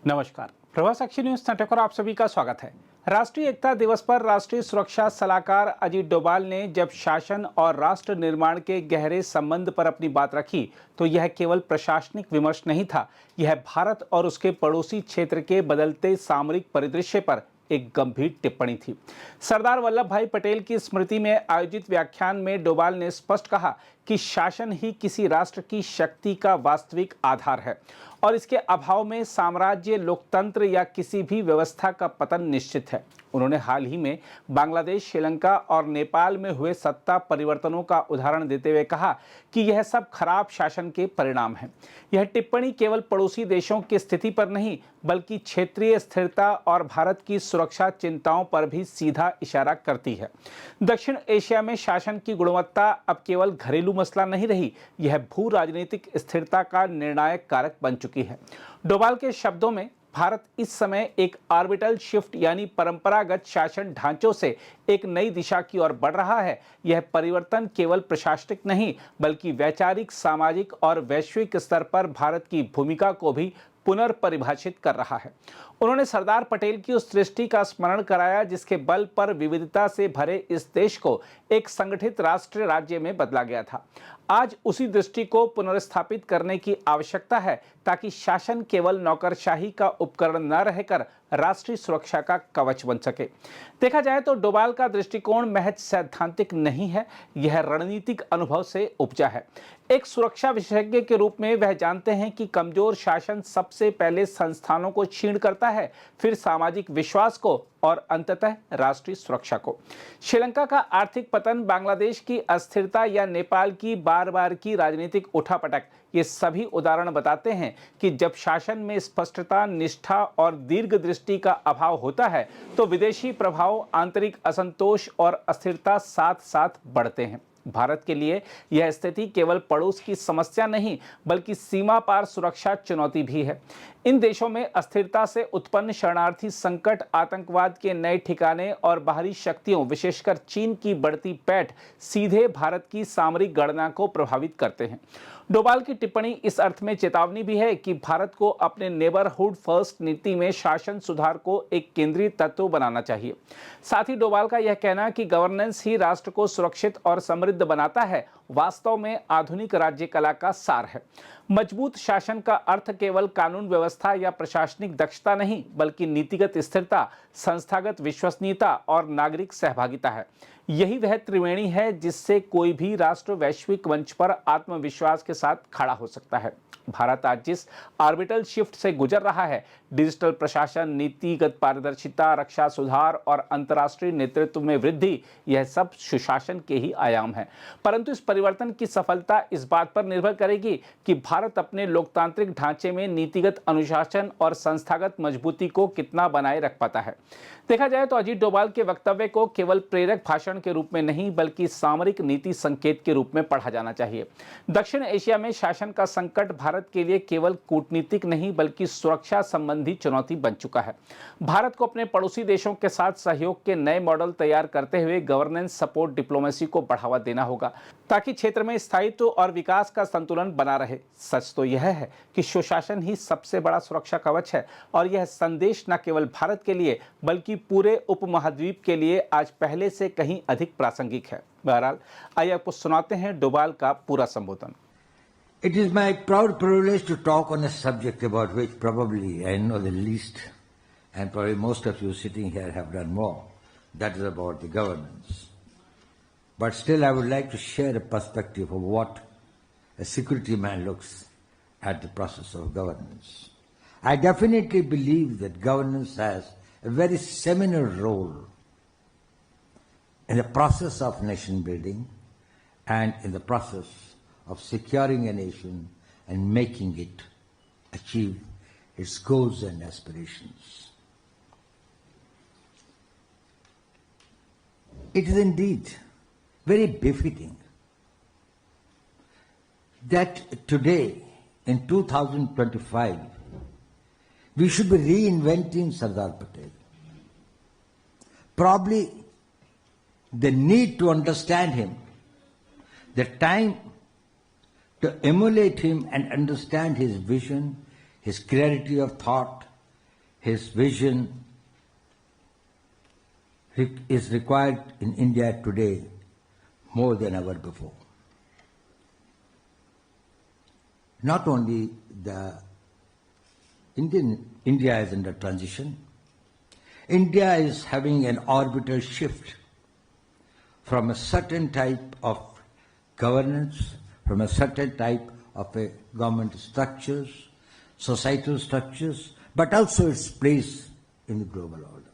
नमस्कार, प्रभा साक्षी news network पर आप सभी का स्वागत है। राष्ट्रीय एकता दिवस पर राष्ट्रीय सुरक्षा सलाहकार अजीत डोभाल ने जब शासन और राष्ट्र निर्माण के गहरे संबंध पर अपनी बात रखी तो यह केवल प्रशासनिक विमर्श नहीं था, यह भारत और उसके पड़ोसी क्षेत्र के बदलते सामरिक परिदृश्य पर एक गंभीर टिप्पणी थी। सरदार वल्लभ भाई पटेल की स्मृति में आयोजित व्याख्यान में डोभाल ने स्पष्ट कहा कि शासन ही किसी राष्ट्र की शक्ति का वास्तविक आधार है और इसके अभाव में साम्राज्य, लोकतंत्र या किसी भी व्यवस्था का पतन निश्चित है। उन्होंने हाल ही में बांग्लादेश, श्रीलंका और नेपाल में हुए सत्ता परिवर्तनों का उदाहरण देते हुए कहा कि यह सब खराब शासन के परिणाम हैं। यह टिप्पणी केवल पड़ोसी देशों की स्थिति पर नहीं बल्कि क्षेत्रीय स्थिरता और भारत की सुरक्षा चिंताओं पर भी सीधा इशारा करती है। दक्षिण एशिया में शासन की गुणवत्ता अब केवल घरेलू मसला नहीं रही, यह भू राजनीतिक स्थिरता का निर्णायक कारक बन चुकी है। डोभाल के शब्दों में भारत इस समय एक ऑर्बिटल शिफ्ट यानी परंपरागत शासन ढांचों से एक नई दिशा की ओर बढ़ रहा है। यह परिवर्तन केवल प्रशासनिक नहीं बल्कि वैचारिक, सामाजिक और वैश्विक स्तर पर भारत की भूमिका को भी पुनर्परिभाषित कर रहा है। उन्होंने सरदार पटेल की उस दृष्टि का स्मरण कराया जिसके बल पर विविधता से भरे इस देश को एक संगठित राष्ट्र राज्य में बदला गया था। आज उसी दृष्टि को पुनर्स्थापित करने की आवश्यकता है ताकि शासन केवल नौकरशाही का उपकरण न रहकर राष्ट्रीय सुरक्षा का कवच बन सके। देखा जाए तो डोभाल का दृष्टिकोण महज सैद्धांतिक नहीं है, यह रणनीतिक अनुभव से उपजा है। एक सुरक्षा विशेषज्ञ के रूप में वह जानते हैं कि कमजोर शासन सबसे पहले संस्थानों को क्षीण करता है, फिर सामाजिक विश्वास को और अंततः राष्ट्रीय सुरक्षा को। श्रीलंका का आर्थिक पतन, बांग्लादेश की अस्थिरता या नेपाल की बार बार की राजनीतिक उठापटक, ये सभी उदाहरण बताते हैं कि जब शासन में स्पष्टता, निष्ठा और दीर्घदृष्टि का अभाव होता है तो विदेशी प्रभाव, आंतरिक असंतोष और अस्थिरता साथ साथ बढ़ते हैं। भारत के लिए यह स्थिति केवल पड़ोस की समस्या नहीं बल्कि सीमा पार सुरक्षा चुनौती भी है। इन देशों में अस्थिरता से उत्पन्न शरणार्थी संकट, आतंकवाद के नए ठिकाने और बाहरी शक्तियों, विशेषकर चीन की बढ़ती पैठ सीधे भारत की सामरिक गणना को प्रभावित करते हैं। डोभाल की टिप्पणी इस अर्थ में चेतावनी भी है कि भारत को अपने नेबरहुड फर्स्ट नीति में शासन सुधार को एक केंद्रीय तत्व बनाना चाहिए। साथ ही डोभाल का यह कहना कि गवर्नेंस ही राष्ट्र को सुरक्षित और समृद्ध बनाता है, वास्तव में आधुनिक राज्य कला का सार है। मजबूत शासन का अर्थ केवल कानून व्यवस्था या प्रशासनिक दक्षता नहीं बल्कि नीतिगत स्थिरता, संस्थागत विश्वसनीयता और नागरिक सहभागिता है। यही वह त्रिवेणी है जिससे कोई भी राष्ट्र वैश्विक मंच पर आत्मविश्वास के साथ खड़ा हो सकता है। भारत आज जिस ऑर्बिटल शिफ्ट से गुजर रहा है, डिजिटल प्रशासन, नीतिगत पारदर्शिता, रक्षा सुधार और अंतर्राष्ट्रीय नेतृत्व में वृद्धि, यह सब सुशासन के ही आयाम है। परंतु इस परिवर्तन की सफलता इस बात पर निर्भर करेगी कि भारत अपने लोकतांत्रिक ढांचे में नीतिगत अनुशासन और संस्थागत मजबूती को कितना बनाए रख पाता है। देखा जाए तो अजीत डोभाल के वक्तव्य को केवल प्रेरक भाषण के रूप में नहीं बल्कि सामरिक नीति संकेत के रूप में पढ़ा जाना चाहिए। दक्षिण एशिया में शासन का संकट भारत के लिए केवल कूटनीतिक नहीं बल्कि सुरक्षा संबंधी चुनौती बन चुका है। भारत को अपने पड़ोसी देशों के साथ सहयोग के नए मॉडल तैयार करते हुए गवर्नेंस सपोर्ट डिप्लोमेसी को बढ़ावा देना होगा ताकि क्षेत्र में स्थायित्व और विकास का संतुलन बना रहे। सच तो यह है कि सुशासन ही सबसे बड़ा सुरक्षा कवच है और यह संदेश न केवल भारत के लिए बल्कि पूरे उपमहाद्वीप के लिए आज पहले से कहीं अधिक प्रासंगिक है। बहरहाल आइए आपको सुनाते हैं डोभाल का पूरा संबोधन। It is my proud privilege to talk on a subject about which probably I know the least, and probably most of you sitting here have done more. That is about the governance. But still I would like to share a perspective of what a security man looks at the process of governance. I definitely believe that governance has a very seminal role in the process of nation building and in the process of securing a nation and making it achieve its goals and aspirations. It is indeed very befitting that today, in 2025, we should be reinventing Sardar Patel. Probably the need to understand him, the time to emulate him and understand his vision, his clarity of thought, his vision is required in India today more than ever before. Not only India is under transition, India is having an orbital shift from a certain type of governance, from a certain type of a government structures, societal structures, but also its place in the global order.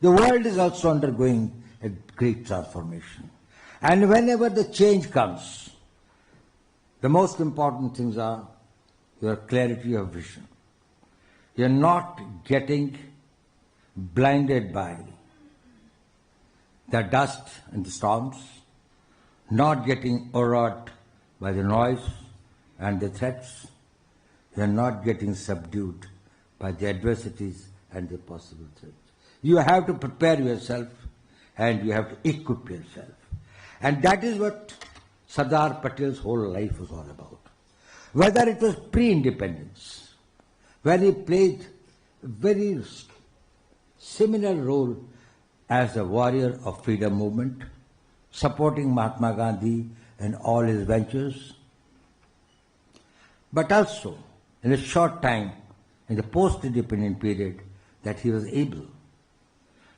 The world is also undergoing a great transformation. And whenever the change comes, the most important things are your clarity of vision. You're not getting blinded by the dust and the storms, not getting overawed by the noise and the threats. You're not getting subdued by the adversities and the possible threats. You have to prepare yourself and you have to equip yourself. And that is what Sardar Patel's whole life was all about. Whether it was pre-independence, when he played a very similar role as a warrior of freedom movement, supporting Mahatma Gandhi in all his ventures, but also in a short time, in the post-independent period, that he was able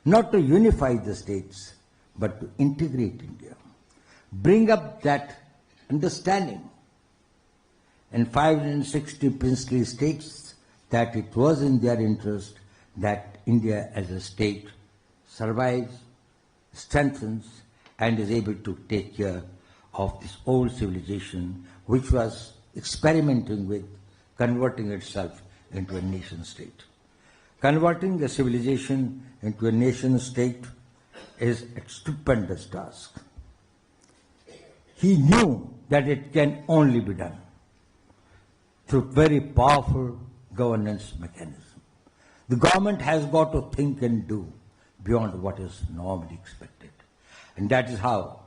not to unify the states, but to integrate India, bring up that understanding in 560 princely states that it was in their interest that India as a state survives, strengthens, and is able to take care of this old civilization which was experimenting with converting itself into a nation state. Converting a civilization into a nation state is a stupendous task. He knew that it can only be done through very powerful governance mechanism. The government has got to think and do beyond what is normally expected. And that is how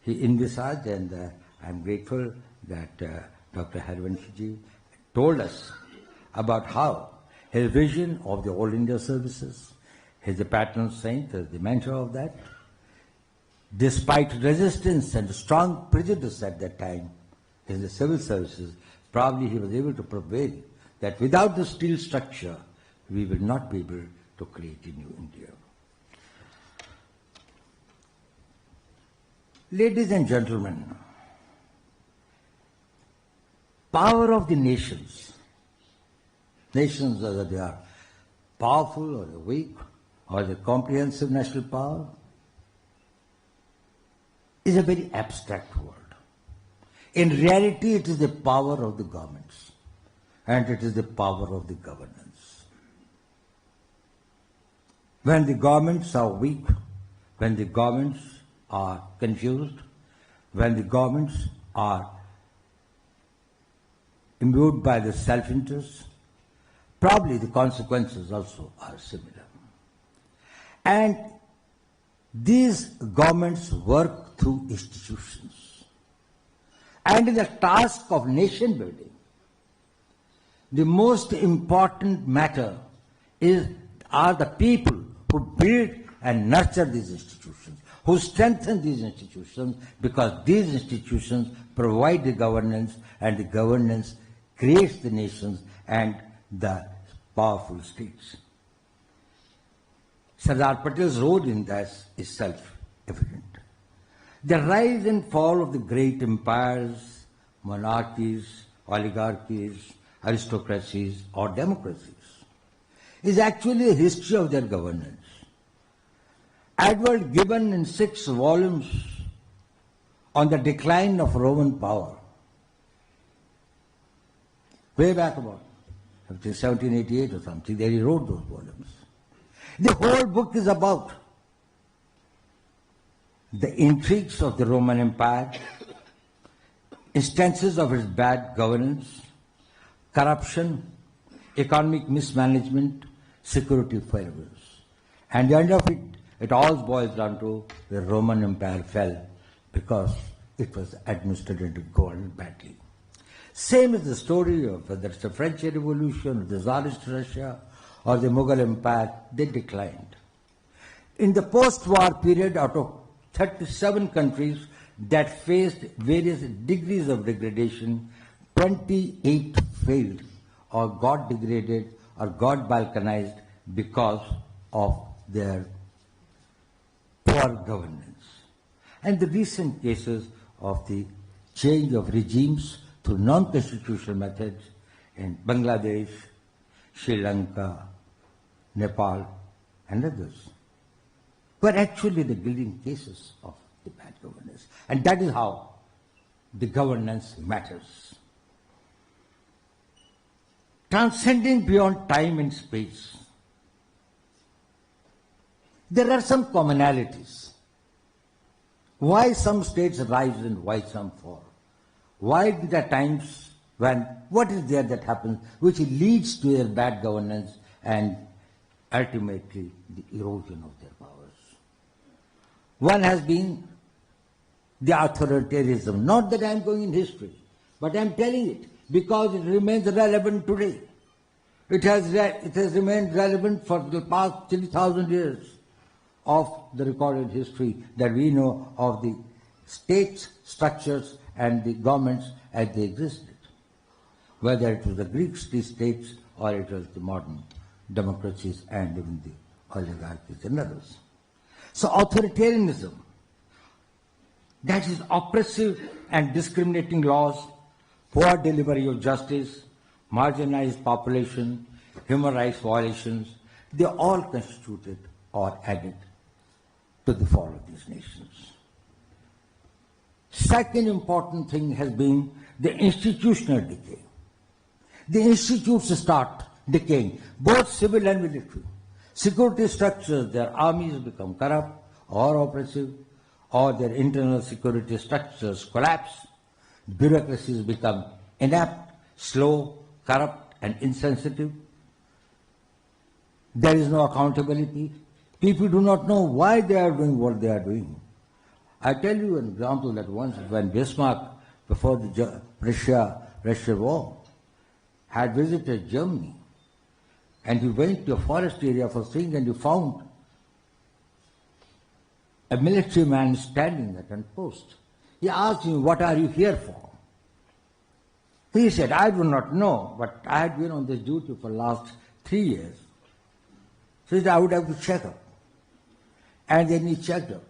he envisaged, and I'm grateful that Dr. Harivanshji told us about how his vision of the All India services, he's the patron saint, the mentor of that. Despite resistance and strong prejudice at that time in the civil services, probably he was able to prevail that without the steel structure, we will not be able to create a new India. Ladies and gentlemen, power of the nations, whether they are powerful or weak, or the comprehensive national power, is a very abstract word. In reality, it is the power of the governments, and it is the power of the governance. When the governments are weak, when the governments are confused, when the governments are imbued by the self-interest, probably the consequences also are similar. And these governments work through institutions. And in the task of nation building, the most important matter are the people who build and nurture these institutions, who strengthen these institutions, because these institutions provide the governance, and the governance creates the nations and the powerful states. Sardar Patel's role in this is self-evident. The rise and fall of the great empires, monarchies, oligarchies, aristocracies, or democracies is actually a history of their governance. Edward Gibbon, in 6 volumes on the decline of Roman power, way back about 1788 or something, there he wrote those volumes. The whole book is about the intrigues of the Roman Empire, instances of its bad governance, corruption, economic mismanagement, security failures. And the end of it, it all boils down to the Roman Empire fell because it was administered and governed badly. Same is the story of whether it's the French Revolution, the Tsarist Russia, or the Mughal Empire, they declined. In the post-war period, out of 37 countries that faced various degrees of degradation, 28 failed or got degraded or got balkanized because of their poor governance. And the recent cases of the change of regimes through non-constitutional methods in Bangladesh, Sri Lanka, Nepal, and others were actually the gilding cases of the bad governance. And that is how the governance matters. Transcending beyond time and space, there are some commonalities. Why some states rise and why some fall? Why there are times when, what is there that happens which leads to their bad governance and ultimately the erosion of their powers? One has been the authoritarianism. Not that I am going in history, but I am telling it because it remains relevant today. It has remained relevant for the past 3,000 years of the recorded history that we know of the states, structures, and the governments as they existed, whether it was the Greek states or it was the modern democracies and even the oligarchies and others. So authoritarianism, that is oppressive and discriminating laws, poor delivery of justice, marginalized population, human rights violations, they all constituted or added to the fall of these nations. Second important thing has been the institutional decay. The institutes start decaying, both civil and military. Security structures, their armies become corrupt or oppressive, or their internal security structures collapse. Bureaucracies become inept, slow, corrupt, and insensitive. There is no accountability. People do not know why they are doing what they are doing. I tell you an example that once when Bismarck, before the Russia war, had visited Germany, and he went to a forest area for things, and he found a military man standing at a post. He asked him, "What are you here for?" He said, "I do not know, but I had been on this duty for the last 3 years. So he said, I would have to check up." And then he checked up.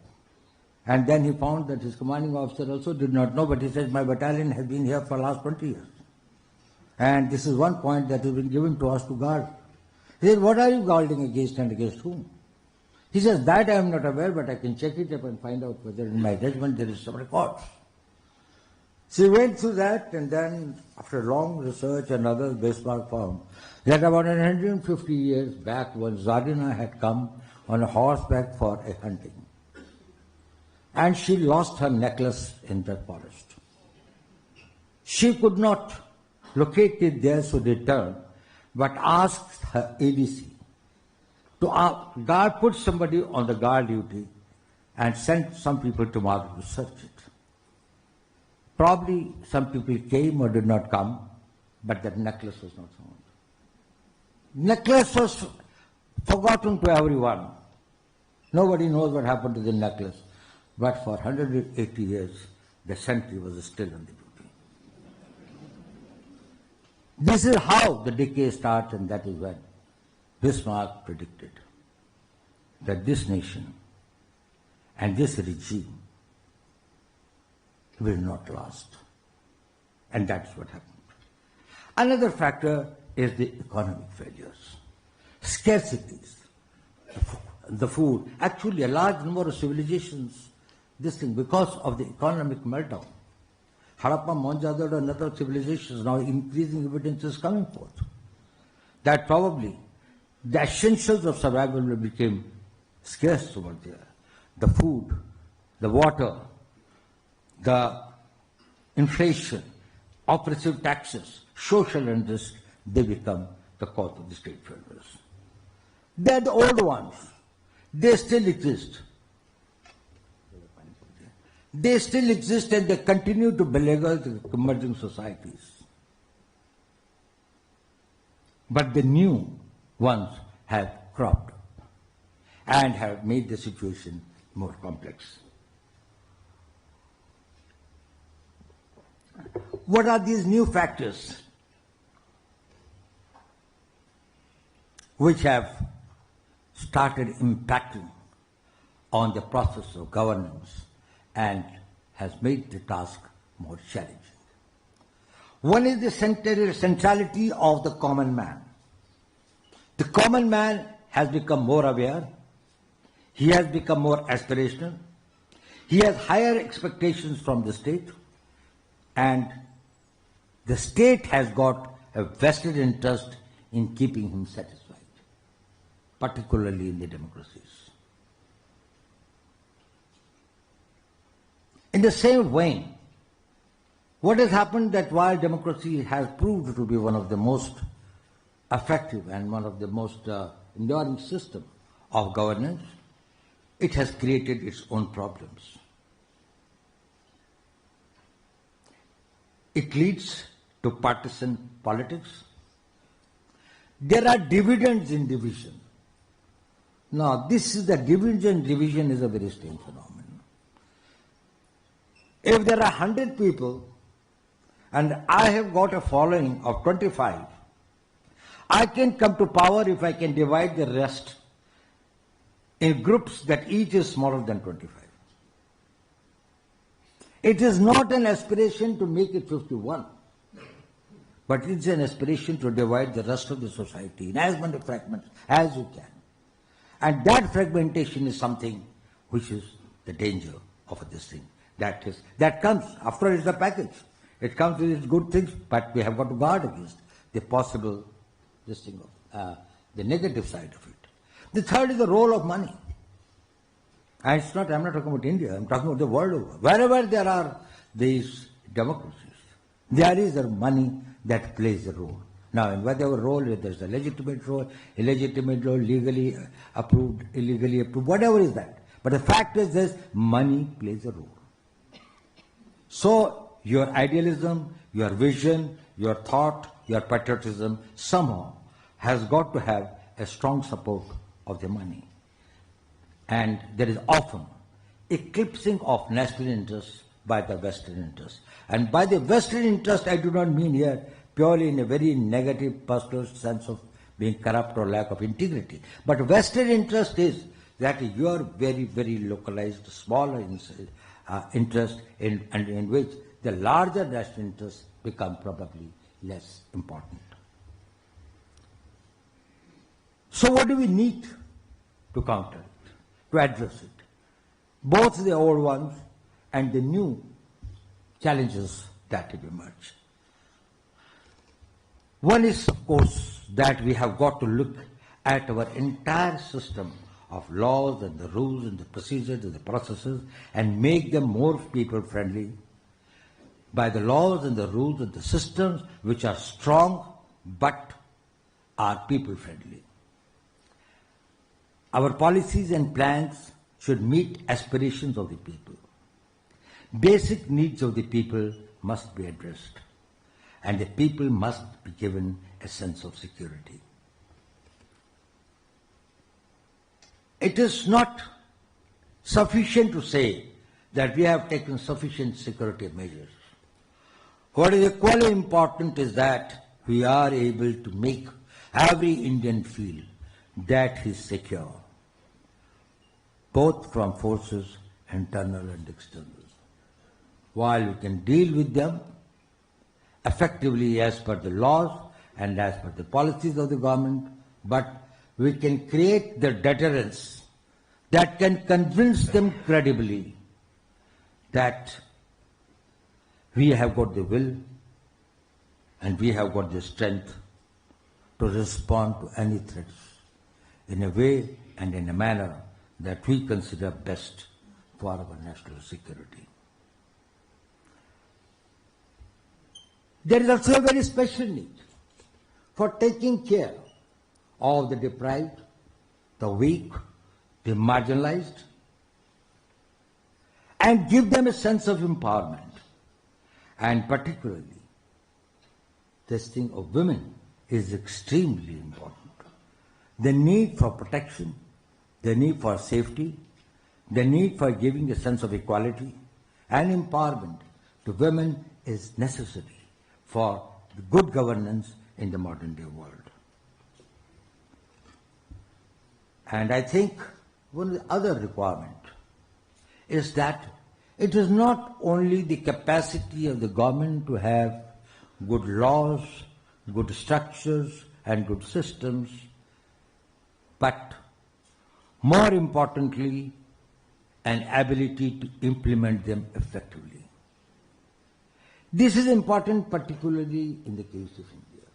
And then he found that his commanding officer also did not know, but he said, "My battalion has been here for the last 20 years. And this is one point that has been given to us to guard." He said, "What are you guarding against and against whom?" He says, "That I am not aware, but I can check it up and find out whether in my regiment there is some records." So he went through that, and then after long research and others, Bismarck found that about 150 years back when Czarina had come on a horseback for a hunting, and she lost her necklace in the forest. She could not locate it there, so they turned, but asked her ADC to put somebody on the guard duty and sent some people to Margate to search it. Probably some people came or did not come, but that necklace was not found. Necklace was forgotten to everyone. Nobody knows what happened to the necklace. But for 180 years, the sentry was still on the duty. This is how the decay starts, and that is when Bismarck predicted that this nation and this regime will not last. And that's what happened. Another factor is the economic failures, scarcities, the food. Actually, a large number of civilizations, this thing, because of the economic meltdown. Harappa, Mohenjo-daro and other civilizations, now increasing evidence is coming forth that probably the essentials of survival became scarce over there. The food, the water, the inflation, oppressive taxes, social unrest, they become the cause of the state failures. They are the old ones. They still exist. They still exist and they continue to beleaguer the emerging societies. But the new ones have cropped up and have made the situation more complex. What are these new factors which have started impacting on the process of governance and has made the task more challenging? One is the centrality of the common man. The common man has become more aware, he has become more aspirational, he has higher expectations from the state, and the state has got a vested interest in keeping him satisfied, particularly in the democracies. In the same vein, what has happened that while democracy has proved to be one of the most effective and one of the most enduring systems of governance, it has created its own problems. It leads to partisan politics. There are dividends in division. Now, this is the division is a very strange phenomenon. If there are 100 people and I have got a following of 25, I can come to power if I can divide the rest in groups that each is smaller than 25. It is not an aspiration to make it 51, but it's an aspiration to divide the rest of the society in as many fragments as you can. And that fragmentation is something which is the danger of this thing. That comes, after all, it's a package. It comes with its good things, but we have got to guard against the possible, the negative side of it. The third is the role of money. And I'm not talking about India, I'm talking about the world over. Wherever there are these democracies, there is a money that plays a role. Now, in whatever role, whether there's a legitimate role, illegitimate role, legally approved, illegally approved, whatever is that. But the fact is this, money plays a role. So, your idealism, your vision, your thought, your patriotism somehow has got to have a strong support of the money. And there is often eclipsing of national interests by the Western interest. And by the Western interest, I do not mean here purely in a very negative personal sense of being corrupt or lack of integrity. But Western interest is that your very, very localized, smaller interest in which the larger national interests become probably less important. So what do we need to counter it, to address it? Both the old ones and the new challenges that have emerged. One is, of course, that we have got to look at our entire system of laws and the rules and the procedures and the processes and make them more people-friendly by the laws and the rules and the systems which are strong but are people-friendly. Our policies and plans should meet aspirations of the people. Basic needs of the people must be addressed, and the people must be given a sense of security. It is not sufficient to say that we have taken sufficient security measures. What is equally important is that we are able to make every Indian feel that he is secure, both from forces, internal and external. While we can deal with them effectively as per the laws and as per the policies of the government, but we can create the deterrence that can convince them credibly that we have got the will and we have got the strength to respond to any threats in a way and in a manner that we consider best for our national security. There is also a very special need for taking care of the deprived, the weak, the marginalized, and give them a sense of empowerment. And particularly, this thing of women is extremely important. the need for protection, the need for safety, the need for giving a sense of equality and empowerment to women is necessary for the good governance in the modern day world. And I think one of the other requirements is that it is not only the capacity of the government to have good laws, good structures, and good systems, but more importantly, an ability to implement them effectively. This is important particularly in the case of India.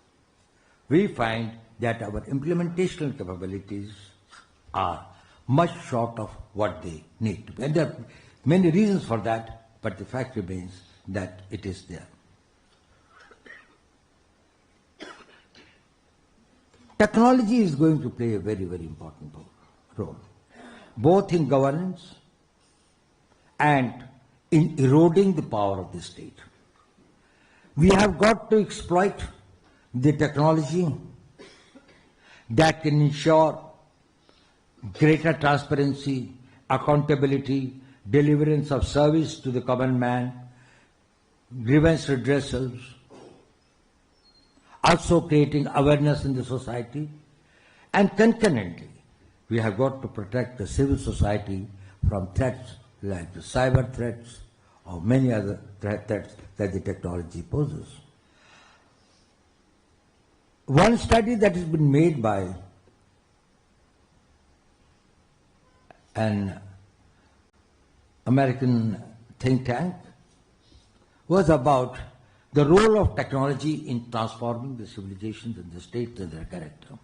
We find that our implementational capabilities are much short of what they need to be. And there are many reasons for that, but the fact remains that it is there. Technology is going to play a very, very important role, both in governance and in eroding the power of the state. We have got to exploit the technology that can ensure greater transparency, accountability, deliverance of service to the common man, grievance redressals, also creating awareness in the society, and concurrently, we have got to protect the civil society from threats like the cyber threats or many other threats that the technology poses. One study that has been made by an American think tank was about the role of technology in transforming the civilizations and the states and their character.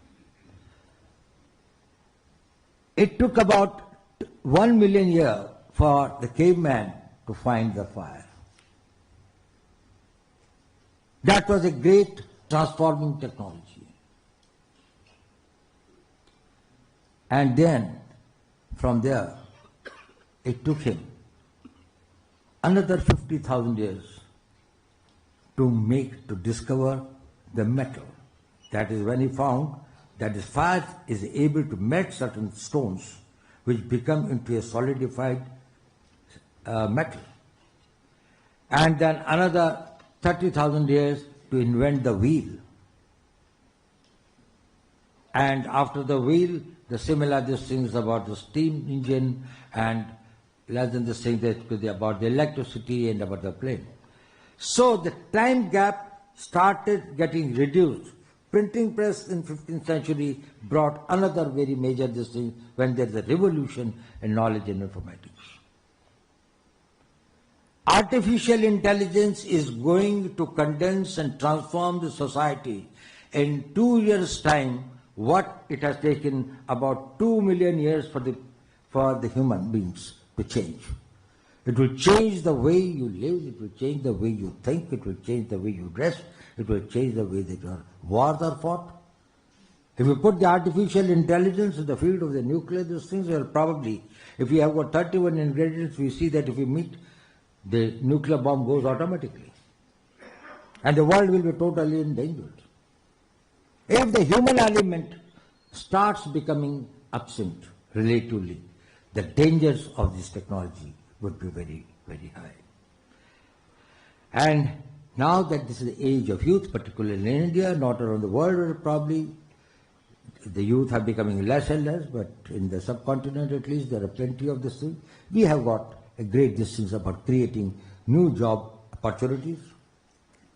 It took about 1 million years for the caveman to find the fire. That was a great transforming technology. And then, from there, it took him another 50,000 years to discover the metal. That is when he found that the fire is able to melt certain stones which become into a solidified metal. And then another 30,000 years to invent the wheel. And after the wheel, the similar things about the steam engine, and less than the thing that about the electricity and about the plane. So the time gap started getting reduced. Printing press in 15th century brought another very major thing when there is a revolution in knowledge and informatics. Artificial intelligence is going to condense and transform the society in 2 years' time what it has taken about 2 million years for the human beings to change. It will change the way you live, it will change the way you think, it will change the way you dress, it will change the way that your wars are fought. If you put the artificial intelligence in the field of the nuclear, these things will probably, if we have got 31 ingredients, we see that if we meet, the nuclear bomb goes automatically. And the world will be totally endangered. If the human element starts becoming absent relatively, the dangers of this technology would be very, very high. And now that this is the age of youth, particularly in India, not around the world probably, the youth are becoming less and less, but in the subcontinent at least there are plenty of this thing. We have got a great distance about creating new job opportunities,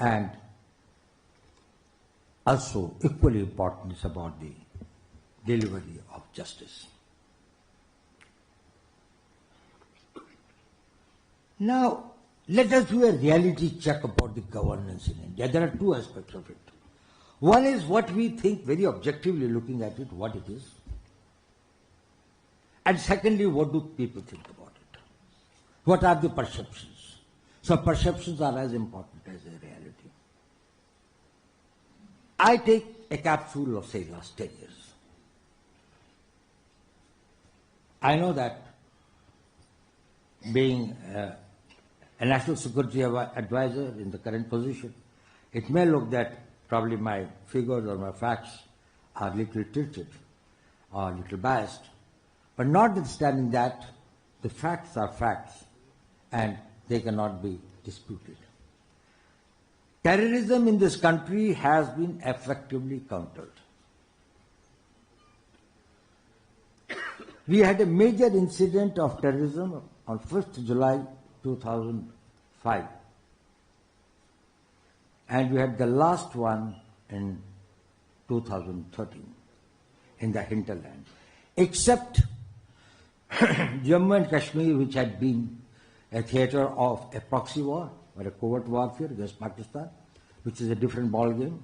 and also equally important is about the delivery of justice. Now, let us do a reality check about the governance in India. There are two aspects of it. One is what we think very objectively looking at it, what it is. And secondly, what do people think about it? What are the perceptions? So perceptions are as important as the reality. I take a capsule of, say, last 10 years. I know that being a national security advisor in the current position, it may look that probably my figures or my facts are little tilted. or a little biased. But notwithstanding that, the facts are facts and they cannot be disputed. Terrorism in this country has been effectively countered. We had a major incident of terrorism on 5th July 2005. And we had the last one in 2013 in the hinterland. Except Jammu and Kashmir, which had been a theatre of a proxy war or a covert warfare against Pakistan, which is a different ballgame,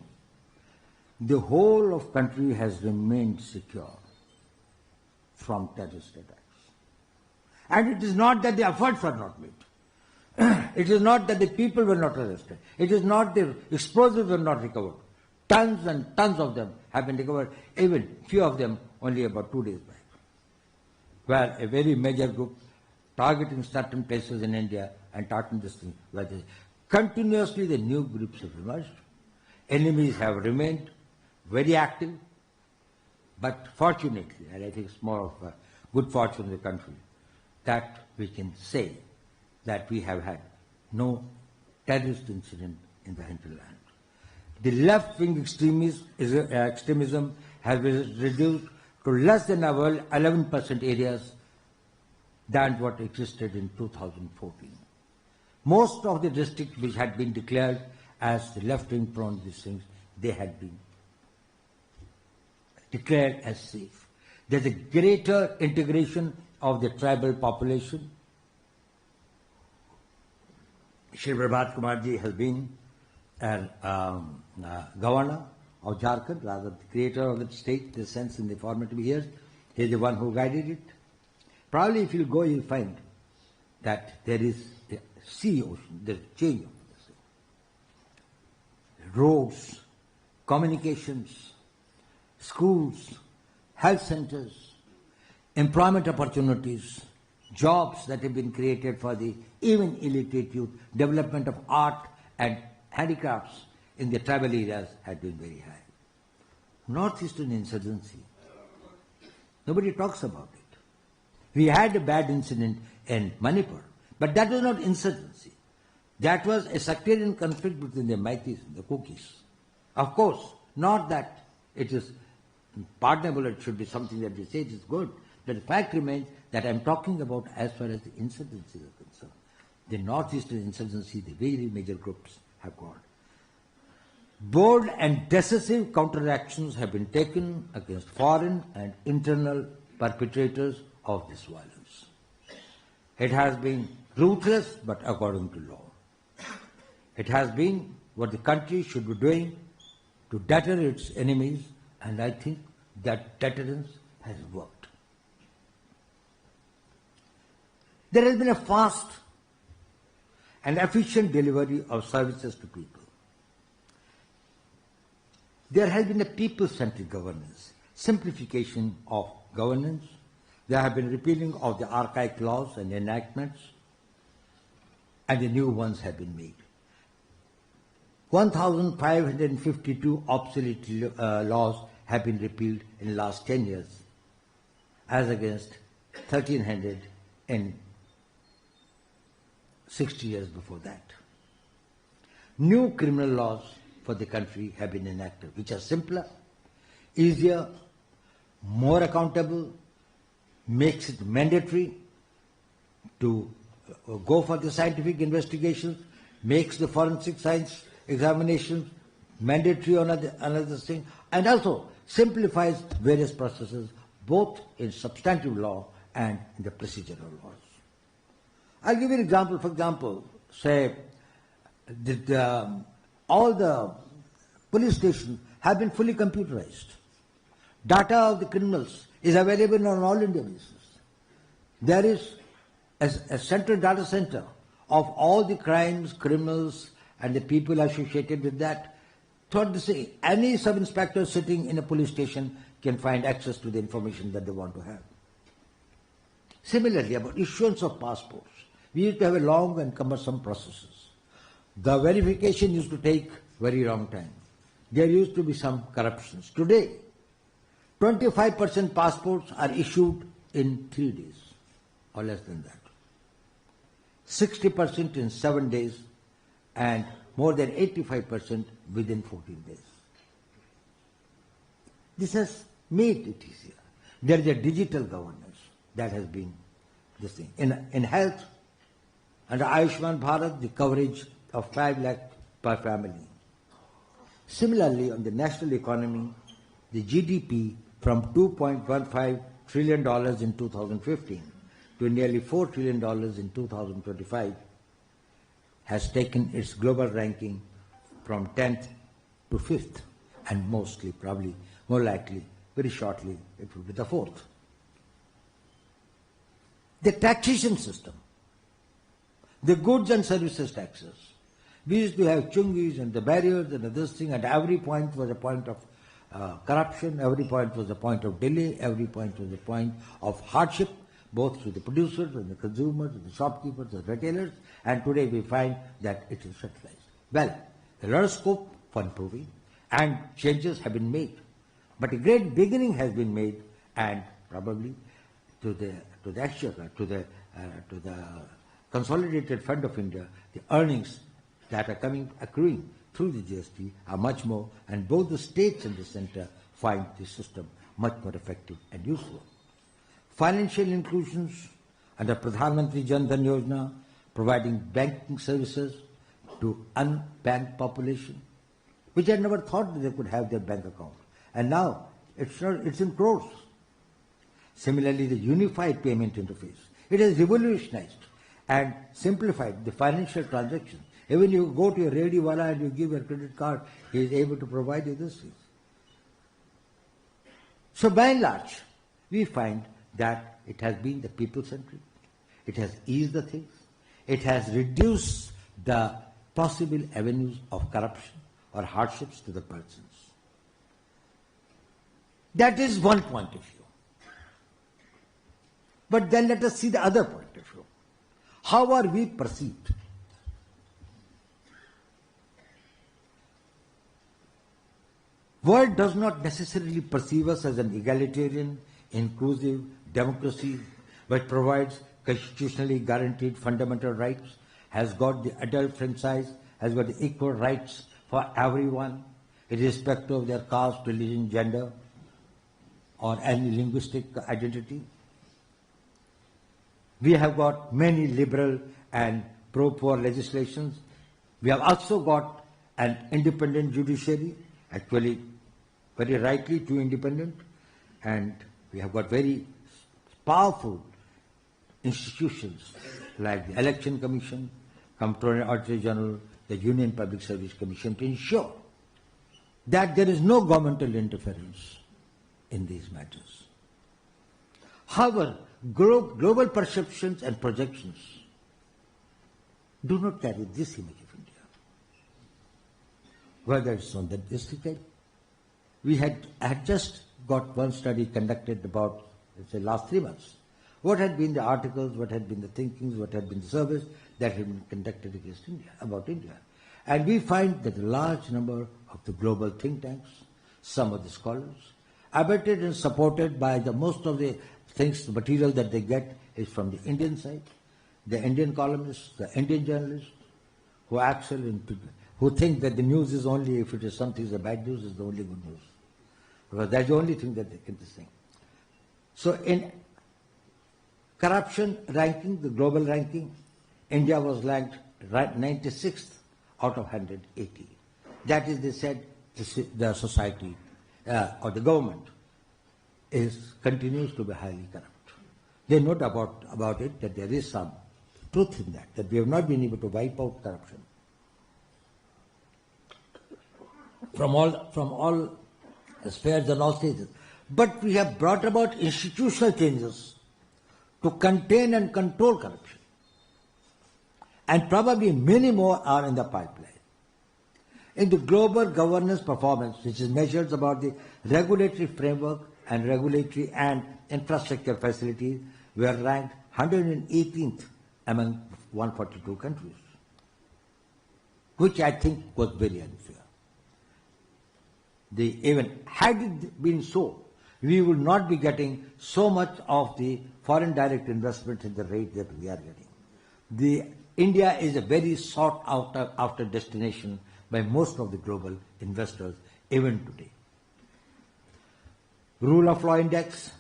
the whole of country has remained secure from terrorist attacks. And it is not that the efforts were not made. It is not that the people were not arrested. It is not the explosives were not recovered. Tons and tons of them have been recovered, even few of them only about 2 days back. Where a very major group targeting certain places in India and targeting this thing, where continuously the new groups have emerged. Enemies have remained very active. But fortunately, and I think it's more of a good fortune in the country, that we can say that we have had no terrorist incident in the hinterland. The left-wing extremism has been reduced to less than 11% areas than what existed in 2014. Most of the districts which had been declared as the left-wing prone districts, they had been declared as safe. There's a greater integration of the tribal population. Shri Prabhat Kumar ji has been governor of Jharkhand, rather the creator of the state, in the sense in the formative years. He is the one who guided it. Probably if you go, you'll find that there is a sea ocean, there's a change of the sea. Roads, communications, schools, health centers, employment opportunities, jobs that have been created for the even illiterate youth, development of art and handicrafts in the tribal areas had been very high. Northeastern insurgency, nobody talks about it. We had a bad incident in Manipur, but that was not insurgency. That was a sectarian conflict between the Meiteis and the Kukis. Of course, not that it is pardonable, it should be something that we say it is good. But the fact remains that I am talking about as far as the insurgencies are concerned. The northeastern insurgency, the very major groups have gone. Bold and decisive counteractions have been taken against foreign and internal perpetrators of this violence. It has been ruthless, but according to law. It has been what the country should be doing to deter its enemies, and I think that deterrence has worked. There has been a fast and efficient delivery of services to people. There has been a people-centric governance, simplification of governance. There have been repealing of the archaic laws and enactments, and the new ones have been made. 1,552 obsolete laws have been repealed in the last 10 years, as against 1,300 in 60 years before that. New criminal laws for the country have been enacted, which are simpler, easier, more accountable, makes it mandatory to go for the scientific investigations, makes the forensic science examinations mandatory on another thing, and also simplifies various processes, both in substantive law and in the procedural laws. I'll give you an example. For example, say all the police stations have been fully computerized. Data of the criminals is available on all India basis. There is a central data center of all the crimes, criminals, and the people associated with that. Third, any sub-inspector sitting in a police station can find access to the information that they want to have. Similarly, about issuance of passports, we used to have a long and cumbersome processes. The verification used to take very long time. There used to be some corruptions. Today, 25% passports are issued in 3 days, or less than that. 60% in 7 days, and more than 85% within 14 days. This has made it easier. There is a digital governance that has been this thing. In health, under Ayushman Bharat, the coverage of 5 lakh per family. Similarly, on the national economy, the GDP from $2.15 trillion in 2015 to nearly $4 trillion in 2025 has taken its global ranking from 10th to 5th, and mostly, probably, more likely, very shortly, it will be the 4th. The taxation system, the goods and services taxes. We used to have chungis and the barriers and this thing, and every point was a point of corruption, every point was a point of delay, every point was a point of hardship, both to the producers and the consumers and the shopkeepers, the retailers, and today we find that it is centralized. Well, there is a lot of scope for improving, and changes have been made. But a great beginning has been made, and probably to the exchequer, to the Consolidated Fund of India, the earnings that are accruing through the GST are much more, and both the states and the center find the system much more effective and useful. Financial inclusions under Pradhan Mantri Jan Dhan Yojana, providing banking services to unbanked population, which had never thought that they could have their bank account. And now it's in crores. Similarly, the unified payment interface. It has revolutionized and simplified the financial transactions. Even you go to a rediwala and you give your credit card, he is able to provide you this. So by and large, we find that it has been the people-centric. It has eased the things. It has reduced the possible avenues of corruption or hardships to the persons. That is one point of view. But then let us see the other point of view. How are we perceived? World does not necessarily perceive us as an egalitarian, inclusive democracy which provides constitutionally guaranteed fundamental rights, has got the adult franchise, has got the equal rights for everyone, irrespective of their caste, religion, gender, or any linguistic identity. We have got many liberal and pro-poor legislations. We have also got an independent judiciary, actually very rightly too independent, and we have got very powerful institutions like the Election Commission, Comptroller Auditor General, the Union Public Service Commission to ensure that there is no governmental interference in these matters. However, global perceptions and projections do not carry this image of India. Whether it's on the district side, I had just got one study conducted about, let's say, last 3 months. What had been the articles, what had been the thinkings, what had been the surveys that had been conducted against India, about India. And we find that a large number of the global think tanks, some of the scholars, abetted and supported by most of the things, the material that they get is from the Indian side, the Indian columnists, the Indian journalists, who think that the news is only, if it is something is a bad news, is the only good news. Because that's the only thing that they can think. So in corruption ranking, the global ranking, India was ranked 96th out of 180. That is, they said, the society or the government continues to be highly corrupt. They note about it that there is some truth in that we have not been able to wipe out corruption from all spheres and all stages. But we have brought about institutional changes to contain and control corruption. And probably many more are in the pipeline. In the global governance performance, which is measures about the regulatory framework and regulatory and infrastructure facilities, we are ranked 118th among 142 countries, which I think was very unfair. Even had it been so, we would not be getting so much of the foreign direct investment at the rate that we are getting. India is a very sought after destination by most of the global investors even today. Rule of Law Index,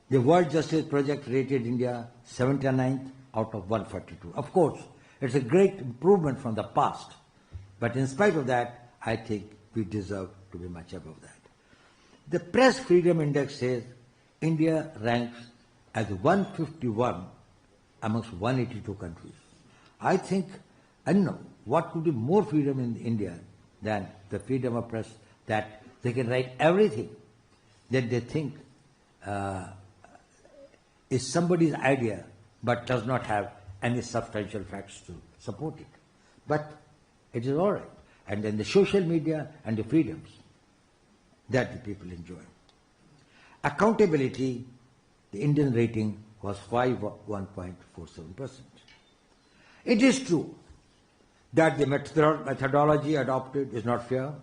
the World Justice Project rated India 79th out of 142. Of course, it's a great improvement from the past, but in spite of that, I think we deserve to be much above that. The Press Freedom Index says India ranks as 151 amongst 182 countries. I think, I don't know, what could be more freedom in India than the freedom of press, that they can write everything that they think is somebody's idea but does not have any substantial facts to support it. But it is all right. And then the social media and the freedoms that the people enjoy. Accountability, the Indian rating was 1.47%. It is true that the methodology adopted is not fair.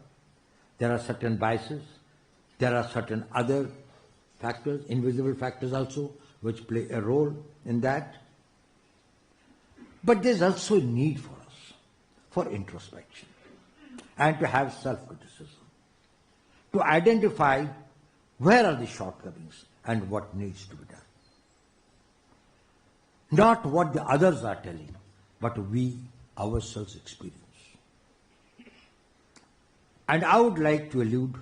There are certain biases. There are certain other factors, invisible factors also, which play a role in that. But there's also a need for us, for introspection, and to have self-criticism, to identify where are the shortcomings and what needs to be done. Not what the others are telling, but we ourselves experience. And I would like to allude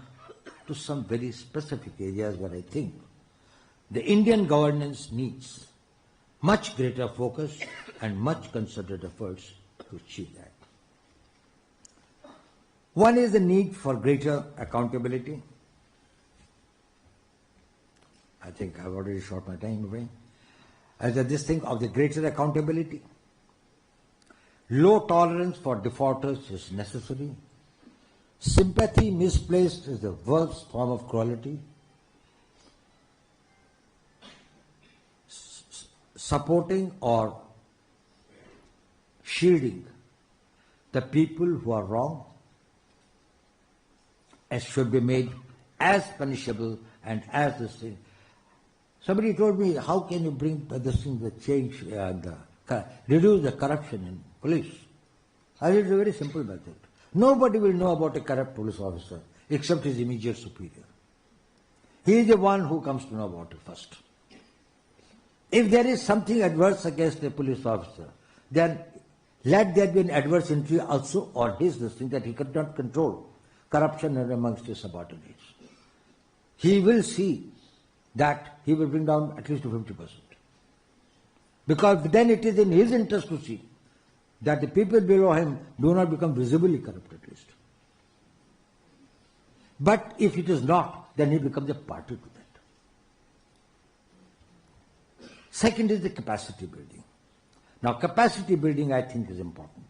to some very specific areas where I think the Indian governance needs much greater focus and much concerted efforts to achieve that. One is the need for greater accountability. I think I've already short my time away. As this thing of the greater accountability. Low tolerance for defaulters is necessary. Sympathy misplaced is the worst form of cruelty. Supporting or shielding the people who are wrong should be made as punishable and as this thing. Somebody told me, how can you bring this thing, the change, reduce the corruption in police? I said, it's a very simple method. Nobody will know about a corrupt police officer except his immediate superior. He is the one who comes to know about it first. If there is something adverse against a police officer, then let there be an adverse entry also on his listing that he could not control corruption amongst his subordinates. He will see that he will bring down at least to 50%. Because then it is in his interest to see that the people below him do not become visibly corrupt at least. But if it is not, then he becomes a party to that. Second is the capacity building. Now capacity building I think is important.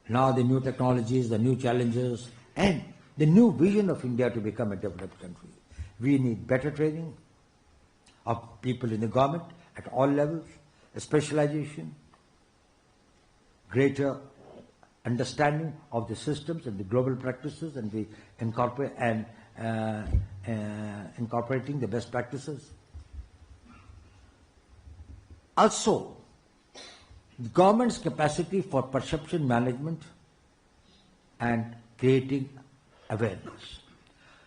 Now the new technologies, the new challenges, and the new vision of India to become a developed country. We need better training of people in the government at all levels, a specialization, greater understanding of the systems and the global practices, and the incorporating the best practices. Also, the government's capacity for perception management and creating awareness.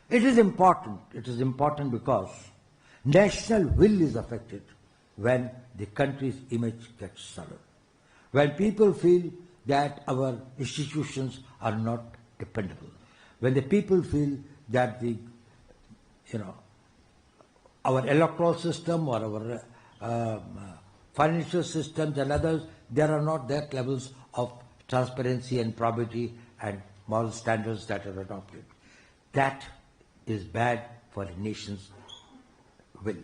It is important. It is important because national will is affected when the country's image gets sullied. When people feel that our institutions are not dependable. When the people feel that our electoral system or our financial systems and others, there are not that levels of transparency and probity and moral standards that are adopted. That is bad for a nation's will.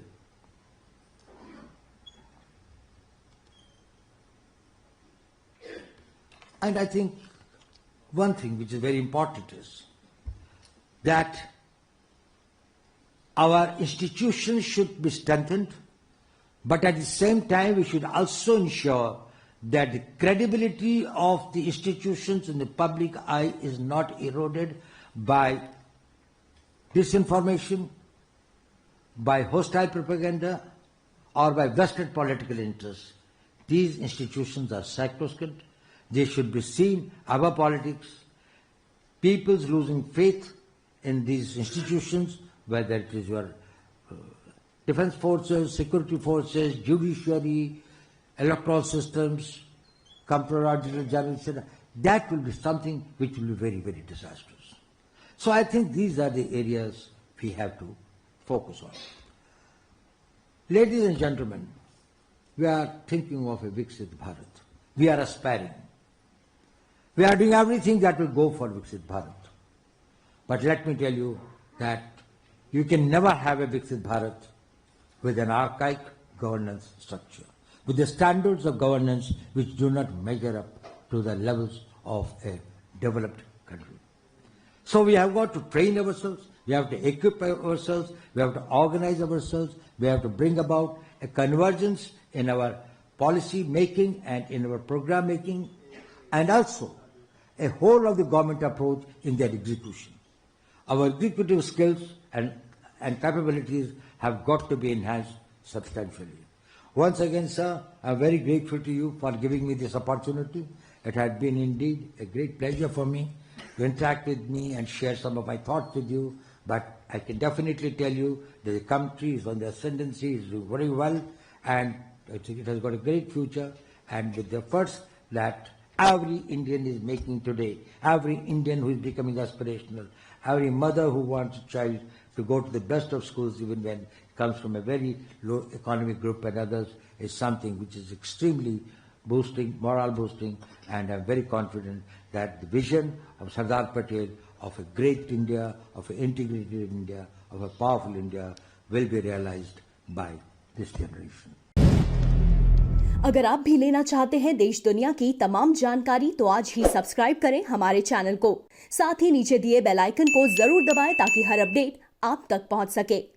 And I think one thing which is very important is that our institutions should be strengthened, but at the same time we should also ensure that the credibility of the institutions in the public eye is not eroded by disinformation, by hostile propaganda or by vested political interests. These institutions are sacrosanct. They should be seen above politics. People's losing faith in these institutions, whether it is your defense forces, security forces, judiciary, electoral systems, comptroller general, etc., that will be something which will be very, very disastrous. So I think these are the areas we have to focus on. Ladies and gentlemen, we are thinking of a Viksit Bharat. We are aspiring. We are doing everything that will go for Viksit Bharat. But let me tell you that you can never have a Viksit Bharat with an archaic governance structure, with the standards of governance which do not measure up to the levels of a developed country. So we have got to train ourselves, we have to equip ourselves, we have to organize ourselves, we have to bring about a convergence in our policy making and in our program making, and also a whole of the government approach in their execution. Our executive skills and capabilities have got to be enhanced substantially. Once again, sir, I'm very grateful to you for giving me this opportunity. It had been indeed a great pleasure for me to interact with me and share some of my thoughts with you. But I can definitely tell you that the country is on the ascendancy, is doing very well, and it has got a great future. And with the efforts that every Indian is making today, every Indian who is becoming aspirational, every mother who wants a child to go to the best of schools, even when it comes from a very low economic group and others, is something which is extremely boosting, morale boosting, and I'm very confident that the vision of Sardar Patel of a great India, of an integrated India, of a powerful India will be realized by this generation. अगर आप भी लेना चाहते हैं देश दुनिया की तमाम जानकारी तो आज ही सब्सक्राइब करें हमारे चैनल को। साथ ही नीचे दिए बेल आइकन को जरूर दबाएं ताकि हर अपडेट आप तक पहुंच सके।